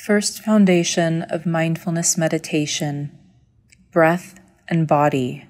First foundation of mindfulness meditation: breath and body.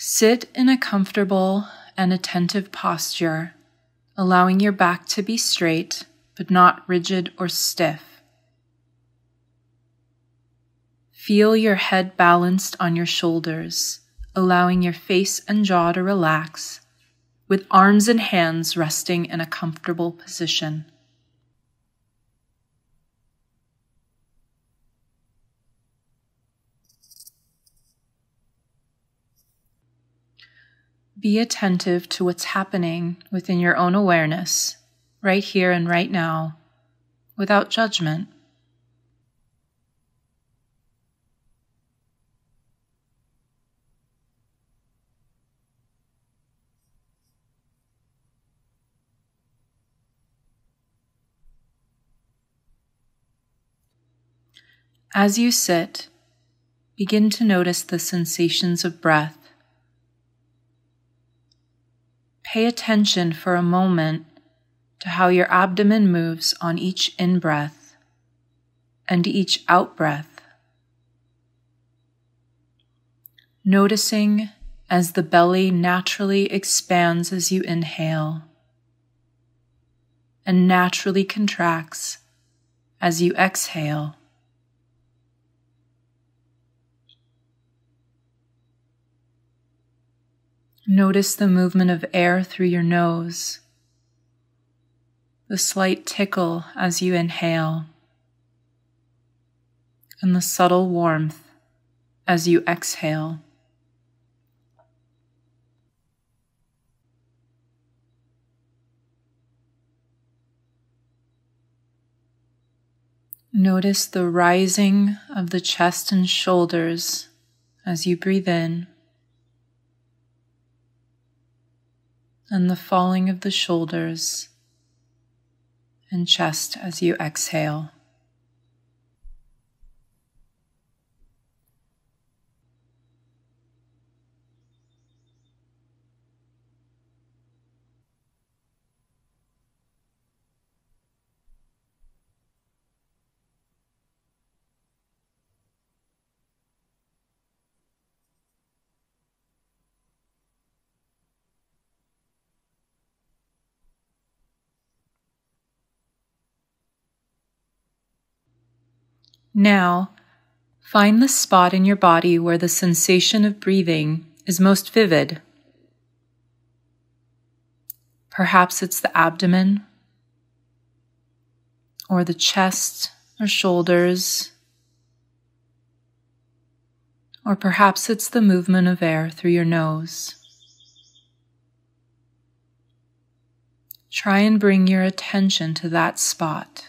Sit in a comfortable and attentive posture, allowing your back to be straight but not rigid or stiff. Feel your head balanced on your shoulders, allowing your face and jaw to relax, with arms and hands resting in a comfortable position. Be attentive to what's happening within your own awareness, right here and right now, without judgment. As you sit, begin to notice the sensations of breath. Pay attention for a moment to how your abdomen moves on each in-breath and each out-breath, noticing as the belly naturally expands as you inhale and naturally contracts as you exhale. Notice the movement of air through your nose, the slight tickle as you inhale, and the subtle warmth as you exhale. Notice the rising of the chest and shoulders as you breathe in, and the falling of the shoulders and chest as you exhale. Now, find the spot in your body where the sensation of breathing is most vivid. Perhaps it's the abdomen, or the chest or shoulders, or perhaps it's the movement of air through your nose. Try and bring your attention to that spot.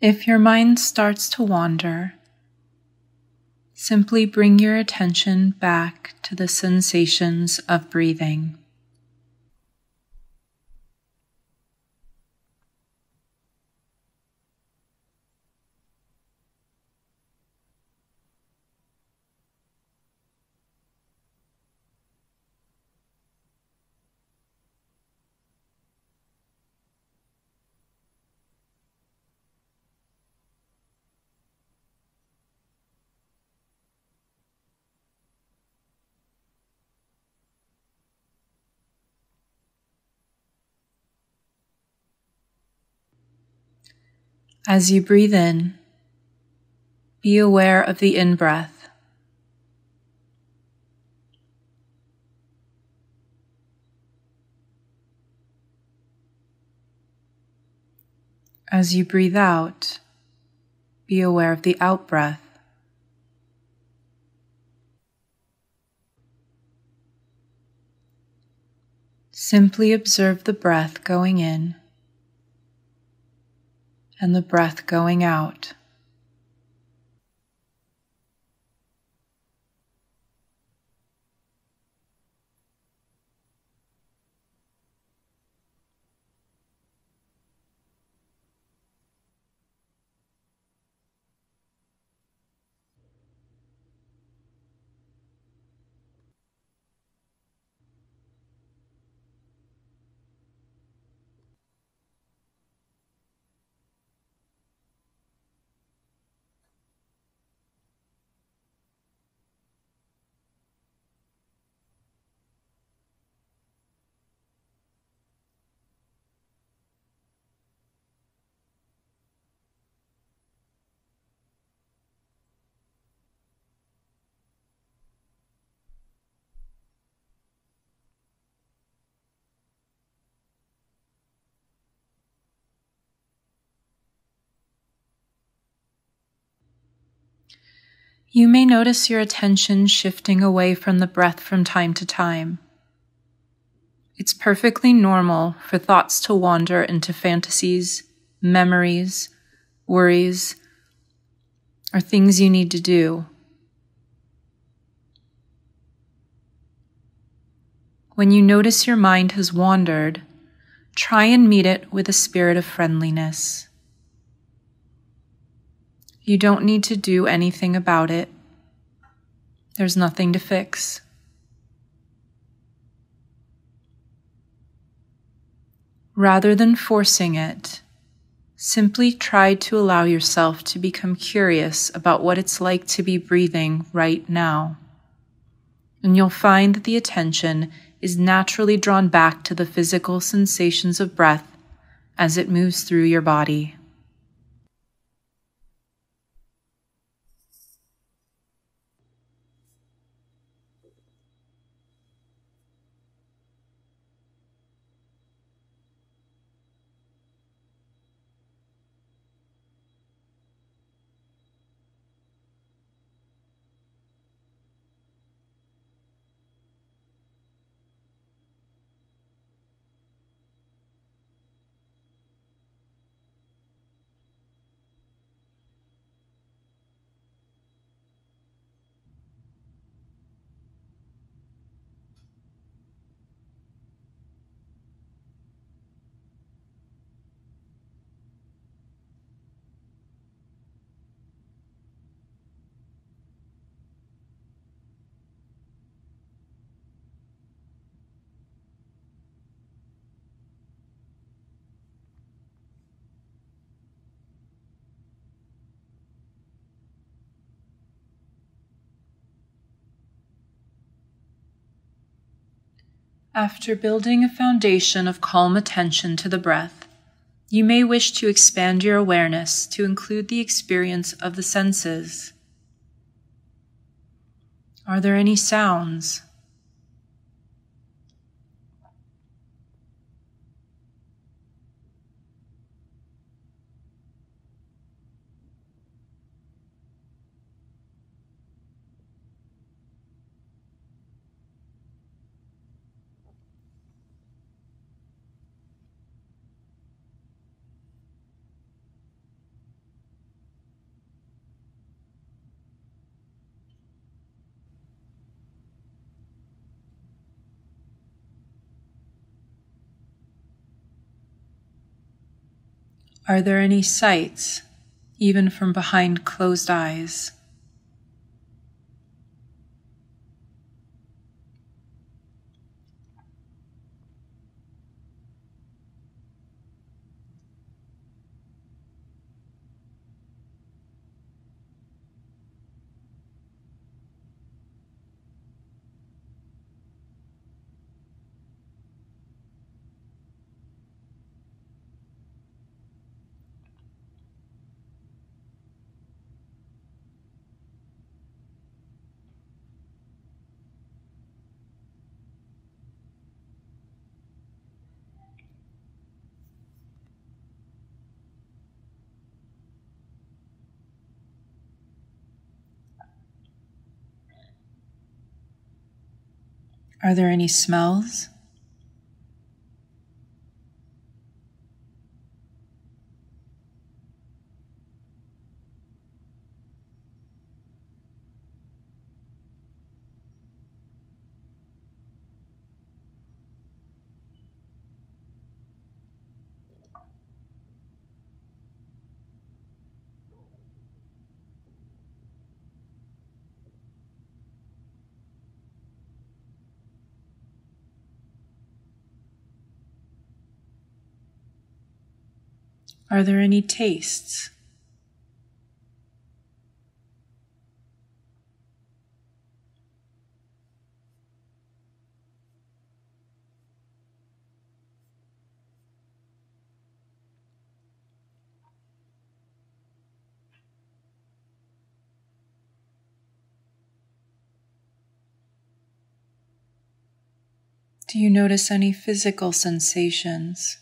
If your mind starts to wander, simply bring your attention back to the sensations of breathing. As you breathe in, be aware of the in-breath. As you breathe out, be aware of the out-breath. Simply observe the breath going in and the breath going out. You may notice your attention shifting away from the breath from time to time. It's perfectly normal for thoughts to wander into fantasies, memories, worries, or things you need to do. When you notice your mind has wandered, try and meet it with a spirit of friendliness. You don't need to do anything about it. There's nothing to fix. Rather than forcing it, simply try to allow yourself to become curious about what it's like to be breathing right now. And you'll find that the attention is naturally drawn back to the physical sensations of breath as it moves through your body. After building a foundation of calm attention to the breath, you may wish to expand your awareness to include the experience of the senses. Are there any sounds? Are there any sights, even from behind closed eyes? Are there any smells? Are there any tastes? Do you notice any physical sensations?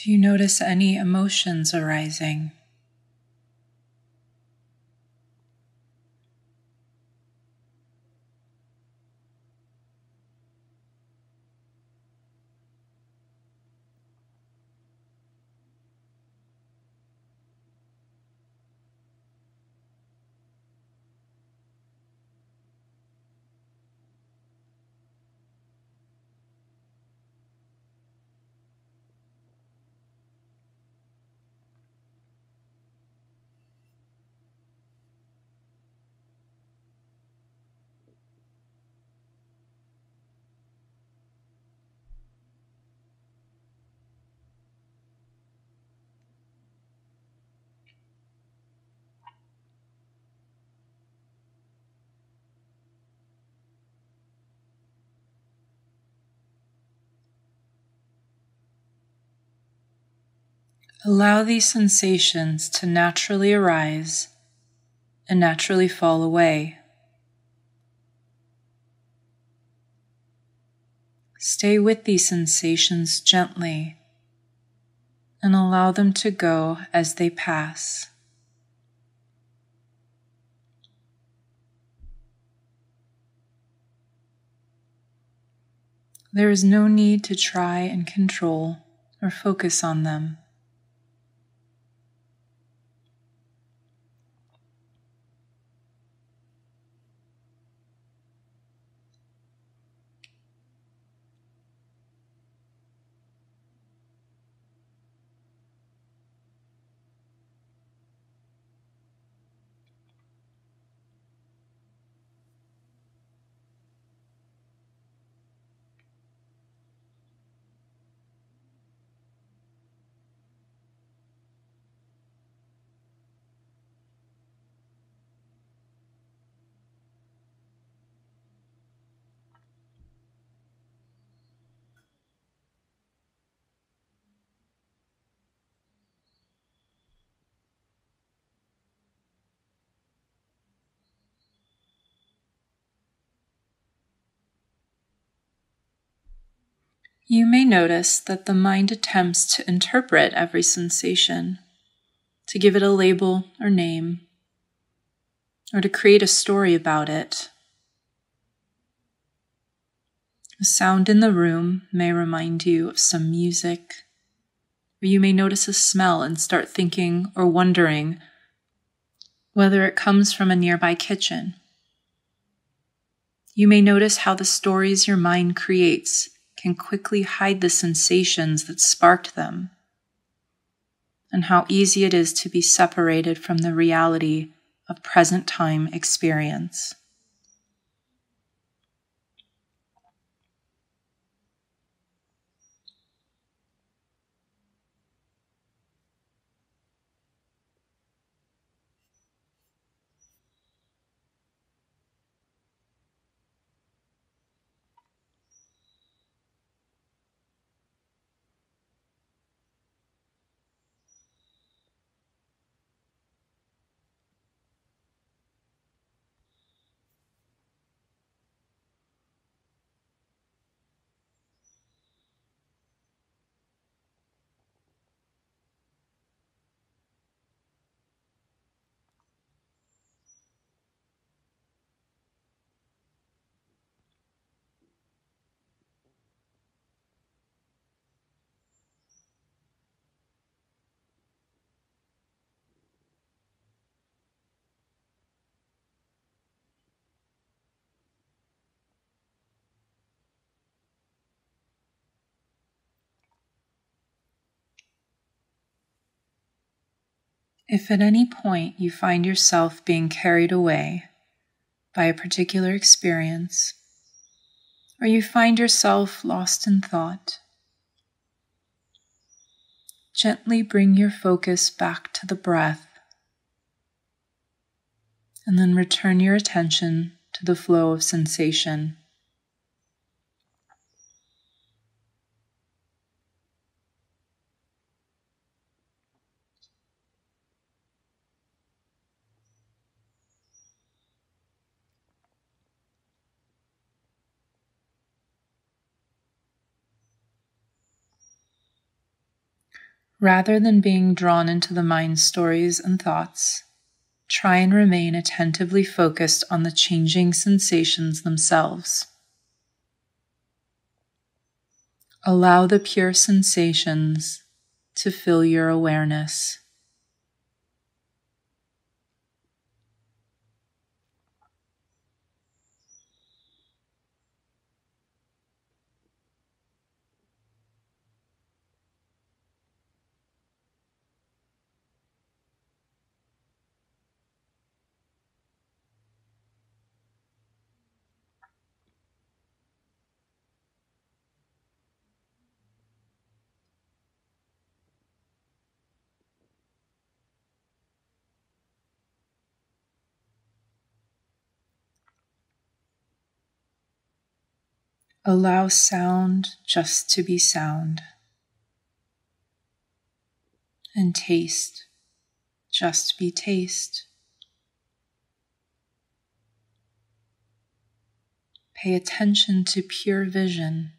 Do you notice any emotions arising? Allow these sensations to naturally arise and naturally fall away. Stay with these sensations gently and allow them to go as they pass. There is no need to try and control or focus on them. You may notice that the mind attempts to interpret every sensation, to give it a label or name, or to create a story about it. A sound in the room may remind you of some music, or you may notice a smell and start thinking or wondering whether it comes from a nearby kitchen. You may notice how the stories your mind creates can quickly hide the sensations that sparked them, and how easy it is to be separated from the reality of present time experience. If at any point you find yourself being carried away by a particular experience, or you find yourself lost in thought, gently bring your focus back to the breath, and then return your attention to the flow of sensation. Rather than being drawn into the mind's stories and thoughts, try and remain attentively focused on the changing sensations themselves. Allow the pure sensations to fill your awareness. Allow sound just to be sound, and taste just be taste. Pay attention to pure vision.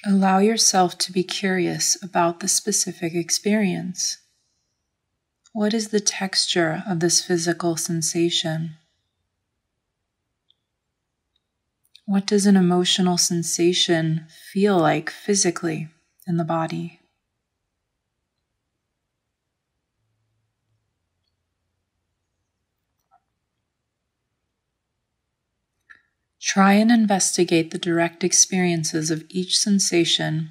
Allow yourself to be curious about the specific experience. What is the texture of this physical sensation? What does an emotional sensation feel like physically in the body? Try and investigate the direct experiences of each sensation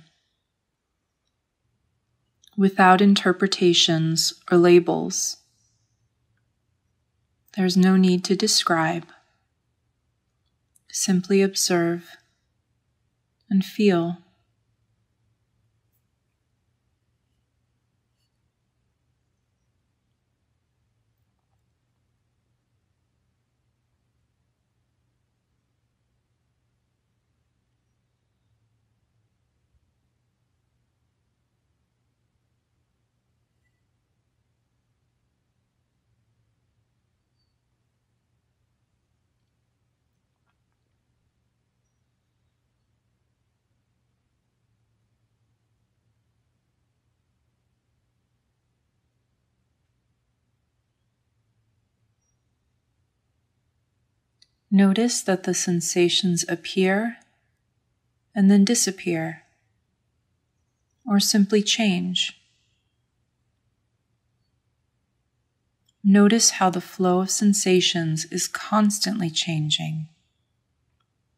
without interpretations or labels. There's no need to describe. Simply observe and feel. Notice that the sensations appear and then disappear, or simply change. Notice how the flow of sensations is constantly changing.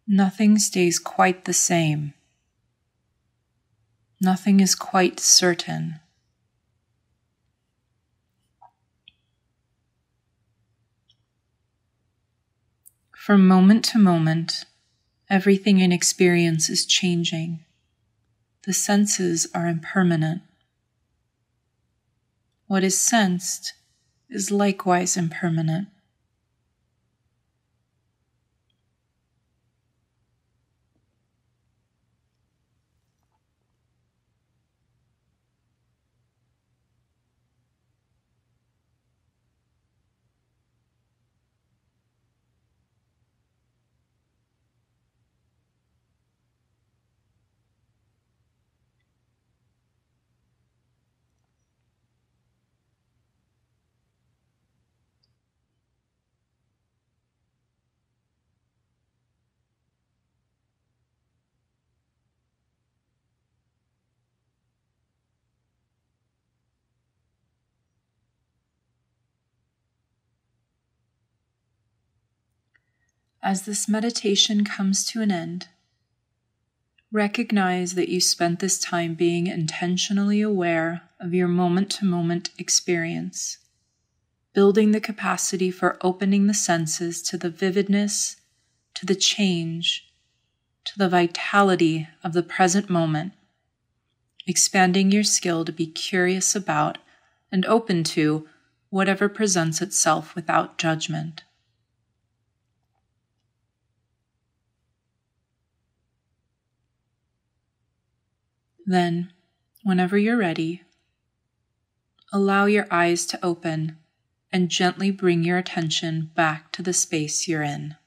Nothing stays quite the same. Nothing is quite certain. From moment to moment, everything in experience is changing. The senses are impermanent. What is sensed is likewise impermanent. As this meditation comes to an end, recognize that you spent this time being intentionally aware of your moment-to-moment experience, building the capacity for opening the senses to the vividness, to the change, to the vitality of the present moment, expanding your skill to be curious about and open to whatever presents itself without judgment. Then, whenever you're ready, allow your eyes to open and gently bring your attention back to the space you're in.